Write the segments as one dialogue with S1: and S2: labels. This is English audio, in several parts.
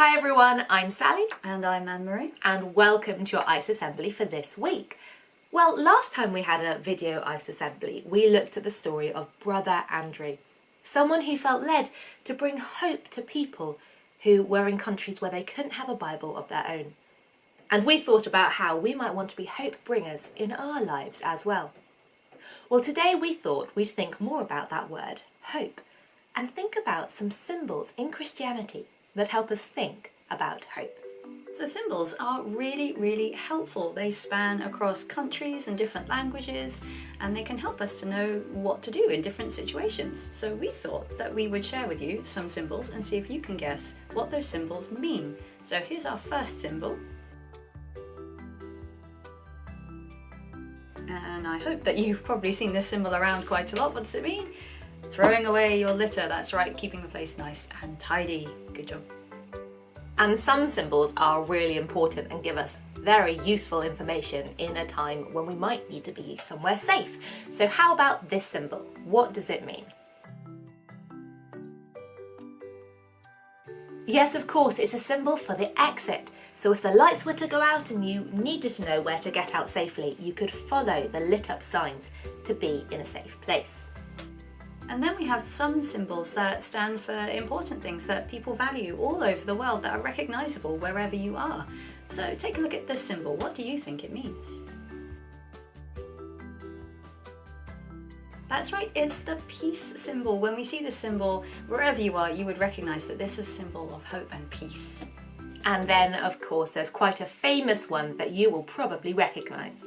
S1: Hi everyone, I'm Sally
S2: And I'm Anne-Marie.
S1: and welcome to your ICE Assembly for this week. Well, last time we had a video ICE Assembly, we looked at the story of Brother Andrew, someone who felt led to bring hope to people who were in countries where they couldn't have a Bible of their own. And we thought about how we might want to be hope bringers in our lives as well. Well, today we thought we'd think more about that word, hope, and think about some symbols in Christianity that help us think about hope.
S2: So symbols are really helpful. They span across countries and different languages, and they can help us to know what to do in different situations. So we thought that we would share with you some symbols and see if you can guess what those symbols mean. So here's our first symbol. And I hope that you've probably seen this symbol around quite a lot. What does it mean? Throwing away your litter. That's right, keeping the place nice and tidy. Good job.
S1: And some symbols are really important and give us very useful information in a time when we might need to be somewhere safe. So how about this symbol? What does it mean? Yes, of course, it's a symbol for the exit. So if the lights were to go out and you needed to know where to get out safely, you could follow the lit up signs to be in a safe place.
S2: And then we have some symbols that stand for important things that people value all over the world that are recognisable wherever you are. So take a look at this symbol. What do you think it means? That's right, it's the peace symbol. When we see this symbol, wherever you are, you would recognise that this is a symbol of hope and peace.
S1: And then, of course, there's quite a famous one that you will probably recognise.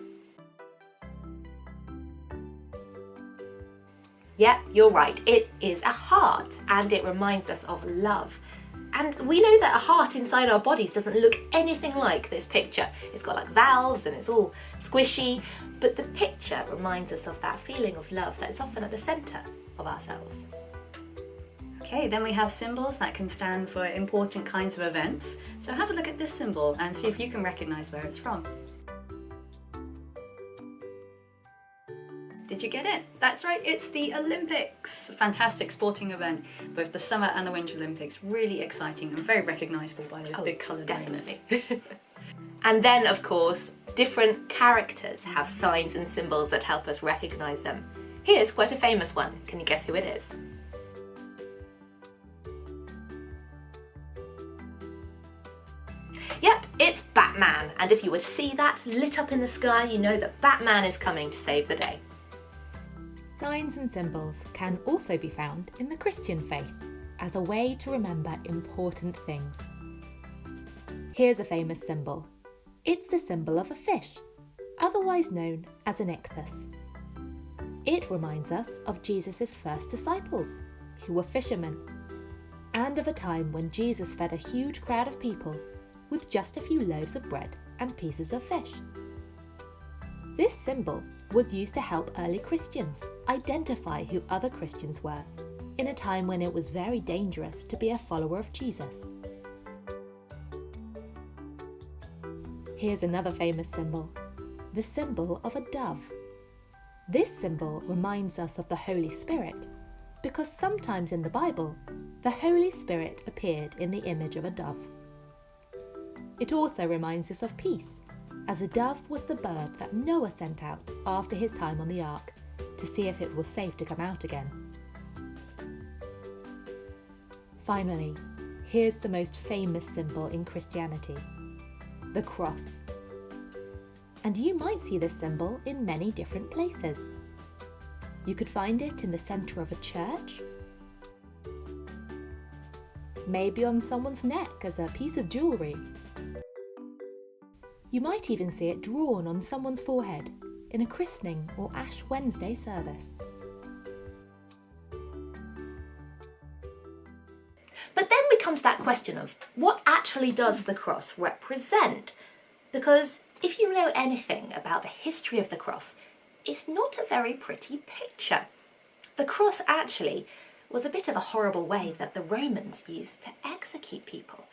S1: Yep, you're right, it is a heart and it reminds us of love. And we know that a heart inside our bodies doesn't look anything like this picture. It's got like valves and it's all squishy, but the picture reminds us of that feeling of love that is often at the centre of ourselves.
S2: Okay, then we have symbols that can stand for important kinds of events. So have a look at this symbol and see if you can recognise where it's from. Did you get it? That's right, it's the Olympics. A fantastic sporting event, both the Summer and the Winter Olympics. Really exciting and very recognisable by those big coloured names.
S1: Definitely. And then, of course, different characters have signs and symbols that help us recognise them. Here's quite a famous one. Can you guess who it is? Yep, it's Batman. And if you were to see that lit up in the sky, you know that Batman is coming to save the day.
S3: Signs and symbols can also be found in the Christian faith as a way to remember important things. Here's a famous symbol. It's the symbol of a fish, otherwise known as an ichthus. It reminds us of Jesus' first disciples, who were fishermen, and of a time when Jesus fed a huge crowd of people with just a few loaves of bread and pieces of fish. This symbol was used to help early Christians identify who other Christians were in a time when it was very dangerous to be a follower of Jesus. Here's another famous symbol, the symbol of a dove. This symbol reminds us of the Holy Spirit because sometimes in the Bible, the Holy Spirit appeared in the image of a dove. It also reminds us of peace, as a dove was the bird that Noah sent out after his time on the ark to see if it was safe to come out again. Finally, here's the most famous symbol in Christianity, the cross. And you might see this symbol in many different places. You could find it in the centre of a church, maybe on someone's neck as a piece of jewellery. You might even see it drawn on someone's forehead in a christening or Ash Wednesday service.
S1: But then we come to that question of what actually does the cross represent? Because if you know anything about the history of the cross, it's not a very pretty picture. The cross actually was a bit of a horrible way that the Romans used to execute people.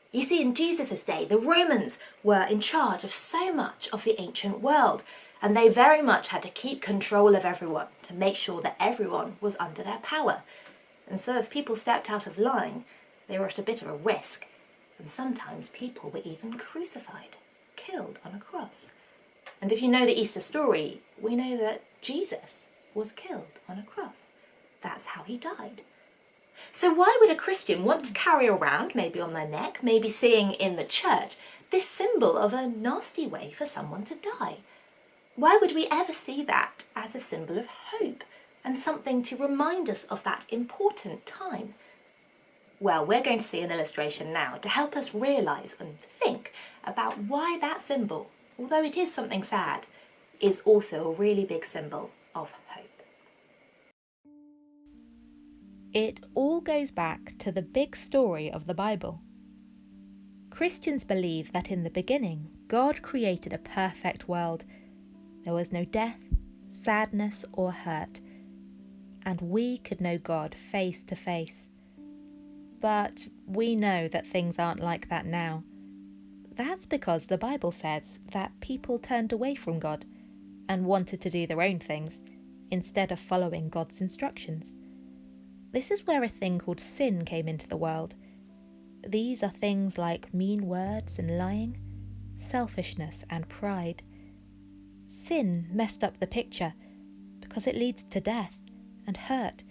S1: You see, in Jesus' day, the Romans were in charge of so much of the ancient world, and they very much had to keep control of everyone to make sure that everyone was under their power. And so if people stepped out of line, they were at a bit of a risk. And sometimes people were even crucified, killed on a cross. And if you know the Easter story, we know that Jesus was killed on a cross. That's how he died. So why would a Christian want to carry around, maybe on their neck, maybe seeing in the church, this symbol of a nasty way for someone to die? Why would we ever see that as a symbol of hope and something to remind us of that important time? Well, we're going to see an illustration now to help us realise and think about why that symbol, although it is something sad, is also a really big symbol of hope.
S3: It all goes back to the big story of the Bible. Christians believe that in the beginning, God created a perfect world. There was no death, sadness, or hurt, and we could know God face to face. But we know that things aren't like that now. That's because the Bible says that people turned away from God and wanted to do their own things instead of following God's instructions. This is where a thing called sin came into the world. These are things like mean words and lying, selfishness and pride. Sin messed up the picture because it leads to death and hurt,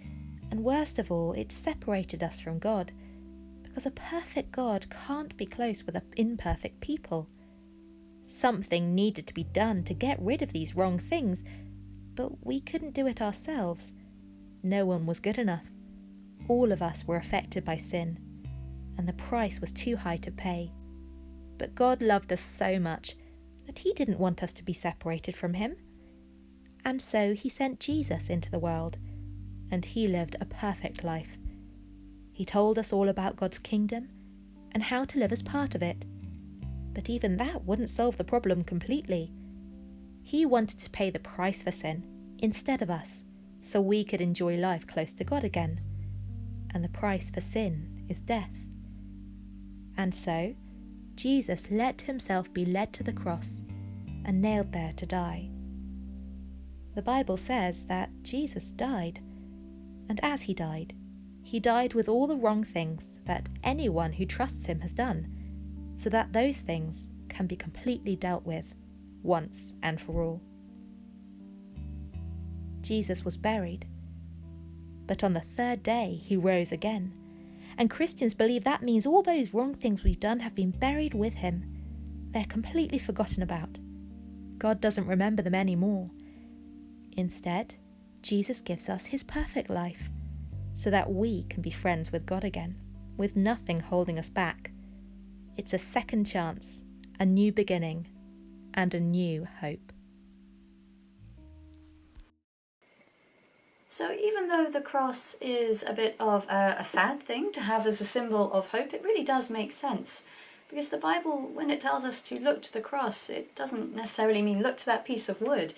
S3: and worst of all, it separated us from God, because a perfect God can't be close with imperfect people. Something needed to be done to get rid of these wrong things, but we couldn't do it ourselves. No one was good enough. All of us were affected by sin, and the price was too high to pay. But God loved us so much that he didn't want us to be separated from him. And so he sent Jesus into the world, and he lived a perfect life. He told us all about God's kingdom and how to live as part of it. But even that wouldn't solve the problem completely. He wanted to pay the price for sin instead of us, so we could enjoy life close to God again. And the price for sin is death. And so, Jesus let himself be led to the cross and nailed there to die. The Bible says that Jesus died, and as he died with all the wrong things that anyone who trusts him has done, so that those things can be completely dealt with once and for all. Jesus was buried, but on the third day he rose again, and Christians believe that means all those wrong things we've done have been buried with him. They're completely forgotten about. God doesn't remember them anymore. Instead, Jesus gives us his perfect life, so that we can be friends with God again, with nothing holding us back. It's a second chance, a new beginning, and a new hope.
S2: So even though the cross is a bit of a sad thing to have as a symbol of hope, it really does make sense. Because the Bible, when it tells us to look to the cross, it doesn't necessarily mean look to that piece of wood,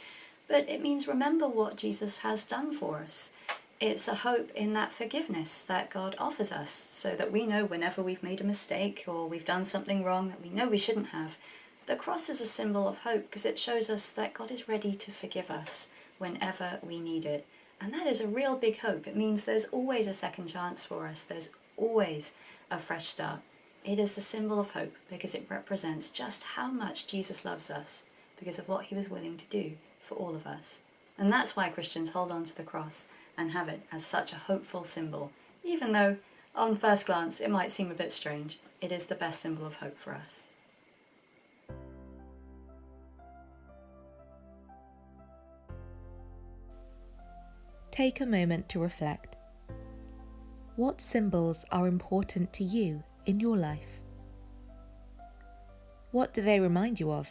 S2: but it means remember what Jesus has done for us. It's a hope in that forgiveness that God offers us, so that we know whenever we've made a mistake or we've done something wrong that we know we shouldn't have. The cross is a symbol of hope because it shows us that God is ready to forgive us whenever we need it. And that is a real big hope. It means there's always a second chance for us. There's always a fresh start. It is the symbol of hope because it represents just how much Jesus loves us because of what he was willing to do for all of us. And that's why Christians hold on to the cross and have it as such a hopeful symbol. Even though, on first glance, it might seem a bit strange, it is the best symbol of hope for us.
S3: Take a moment to reflect. What symbols are important to you in your life? What do they remind you of,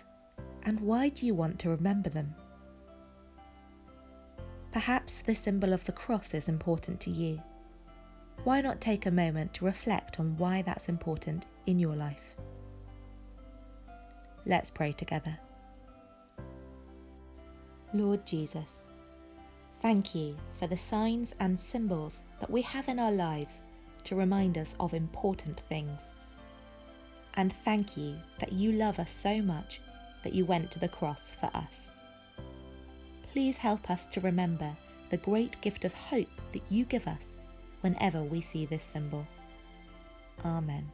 S3: and why do you want to remember them? Perhaps the symbol of the cross is important to you. Why not take a moment to reflect on why that's important in your life? Let's pray together. Lord Jesus, thank you for the signs and symbols that we have in our lives to remind us of important things. And thank you that you love us so much that you went to the cross for us. Please help us to remember the great gift of hope that you give us whenever we see this symbol. Amen.